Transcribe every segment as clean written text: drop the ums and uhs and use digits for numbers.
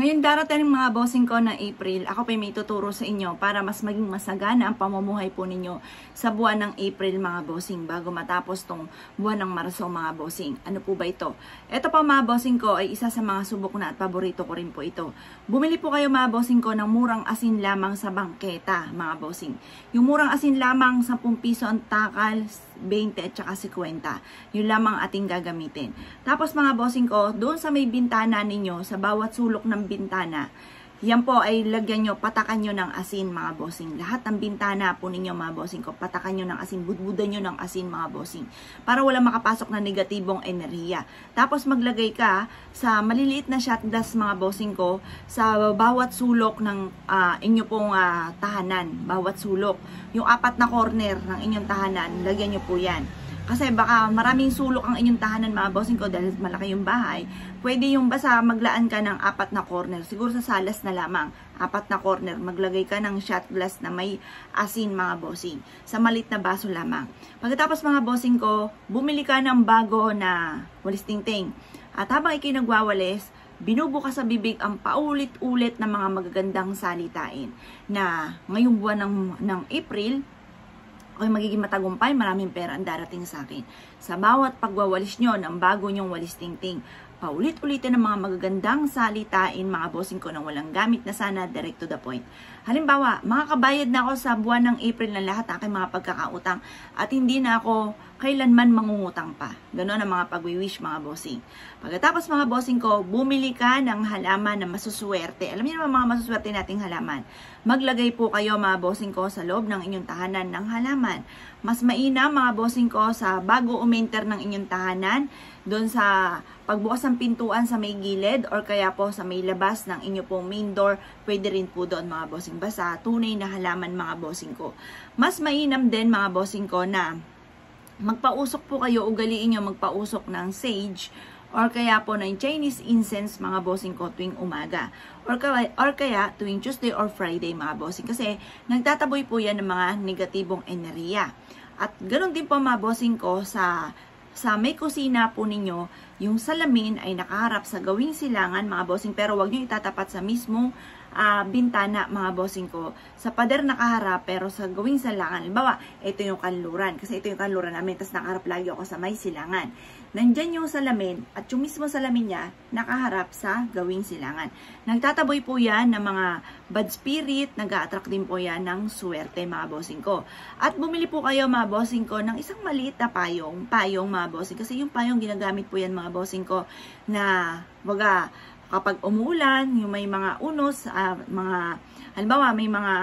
Ngayon darating mga bossing ko na April, ako pa may tuturo sa inyo para mas maging masagana ang pamumuhay po ninyo sa buwan ng April mga bossing bago matapos tong buwan ng Marso mga bossing. Ano po ba ito? Ito pa mga bossing ko ay isa sa mga subok na at paborito ko rin po ito. Bumili po kayo mga bossing ko ng murang asin lamang sa bangketa mga bossing. Yung murang asin lamang 10 piso ang takal, 20 at saka 50. Yun lamang ating gagamitin. Tapos mga bossing ko, doon sa may bintana ninyo, sa bawat sulok ng bintana, yan po ay lagyan nyo, patakan nyo ng asin mga bossing. Lahat ng bintana po ninyo mga bossing ko, patakan nyo ng asin, budbudan nyo ng asin mga bossing. Para wala makapasok na negatibong enerhiya. Tapos maglagay ka sa maliliit na shot glass mga bossing ko, sa bawat sulok ng inyo pong tahanan. Bawat sulok. Yung 4 na corner ng inyong tahanan, lagyan nyo po yan. Kasi baka maraming sulok ang inyong tahanan mga bossing ko dahil malaki yung bahay. Pwede yung basta maglaan ka ng 4 na corner. Siguro sa salas na lamang. 4 na corner. Maglagay ka ng shot glass na may asin mga bossing. Sa malit na baso lamang. Pagkatapos mga bossing ko, bumili ka ng bago na walis tingting. At habang ikay nagwawalis, binubukas sa bibig ang paulit-ulit na mga magagandang salitain. Na ngayong buwan ng April, ay magiging matagumpay, maraming pera ang darating sa akin. Sa bawat pagwawalis nyo ng bago nyong walis tingting, paulit-ulitin ng mga magagandang salitain mga bossing ko na walang gamit na sana, direct to the point. Halimbawa, makakabayad na ako sa buwan ng April ng lahat ng aking mga pagkakautang at hindi na ako kailanman mangungutang pa. Ganon ang mga pagwi-wish mga bossing. Pagkatapos mga bossing ko, bumili ka ng halaman na masuswerte. Alam niyo naman mga masuswerte nating halaman. Maglagay po kayo mga bossing ko sa loob ng inyong tahanan ng halaman. Mas mainam mga bossing ko sa bago uminter ng inyong tahanan, doon sa pagbukas ng pintuan sa may gilid or kaya po sa may labas ng inyo pong main door, pwede rin po doon mga bossing. Basta tunay na halaman mga bossing ko. Mas mainam din mga bossing ko na magpausok po kayo, ugaliin nyo magpausok ng sage or kaya po ng Chinese incense mga bossing ko tuwing umaga or kaya tuwing Tuesday or Friday mga bossing kasi nagtataboy po yan ng mga negatibong enerhiya. At ganoon din po mga bossing ko sa may kusina po ninyo, yung salamin ay nakaharap sa gawing silangan mga bossing pero wag nyo itatapat sa mismong bintana mga bossing ko. Sa pader nakaharap pero sa gawing silangan. Halimbawa, ito yung kanluran. Kasi ito yung kanluran namin. Tapos nakaharap lagi ako sa may silangan. Nandyan yung salamin at yung mismo salamin niya nakaharap sa gawing silangan. Nagtataboy po yan ng mga bad spirit. Nag-a-attract din po yan ng swerte mga bossing ko. At bumili po kayo mga bossing ko ng isang maliit na payong mga bossing. Kasi yung payong ginagamit po yan mga bossing ko na waga kapag umuulan, yung may mga unos, halimbawa may mga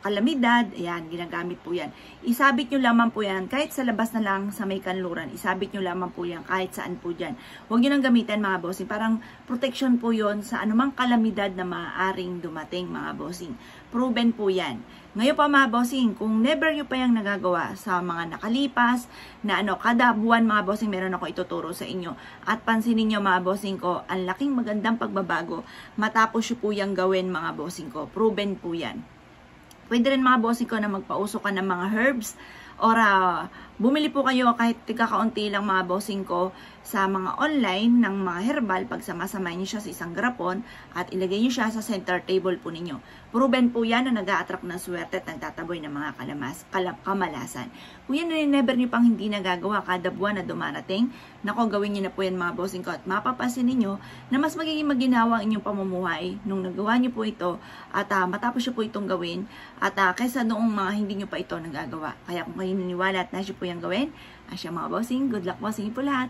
kalamidad, ayan, ginagamit po yan. Isabit nyo lamang po yan, kahit sa labas na lang sa may kanluran, isabit nyo lamang po yan, kahit saan po dyan. Huwag nyo nang gamitin mga bossing, parang protection po yon sa anumang kalamidad na maaaring dumating mga bossing. Proven po yan. Ngayon pa mga bossing, kung never nyo pa yung nagagawa sa mga nakalipas, na kada buwan mga bossing, meron ako ituturo sa inyo. At pansinin nyo mga bossing ko, ang laking magandang pagbabago, matapos nyo po yung gawin mga bossing ko. Proven po yan. Pwede rin mga bossing ko na magpausok ka ng mga herbs, or bumili po kayo kahit kakaunti lang mga bossing ko sa mga online ng mga herbal, pagsamasamahin nyo siya sa isang garapon at ilagay nyo siya sa center table po ninyo. Proven po yan na nag-a-attract ng swerte at nagtataboy ng mga kamalasan. Kung yan na never nyo pang hindi nagagawa kada buwan na dumarating, nako gawin nyo na po yan mga bossing ko at mapapansin ninyo na mas magiging maginawa ang inyong pamumuhay nung nagawa nyo po ito at matapos nyo po itong gawin at kaysa noong mga hindi nyo pa ito nagagawa. Kaya kung kayo naniniwala at nasyo po yung gawin, asya mga bossing, good luck po sa inyo po lahat.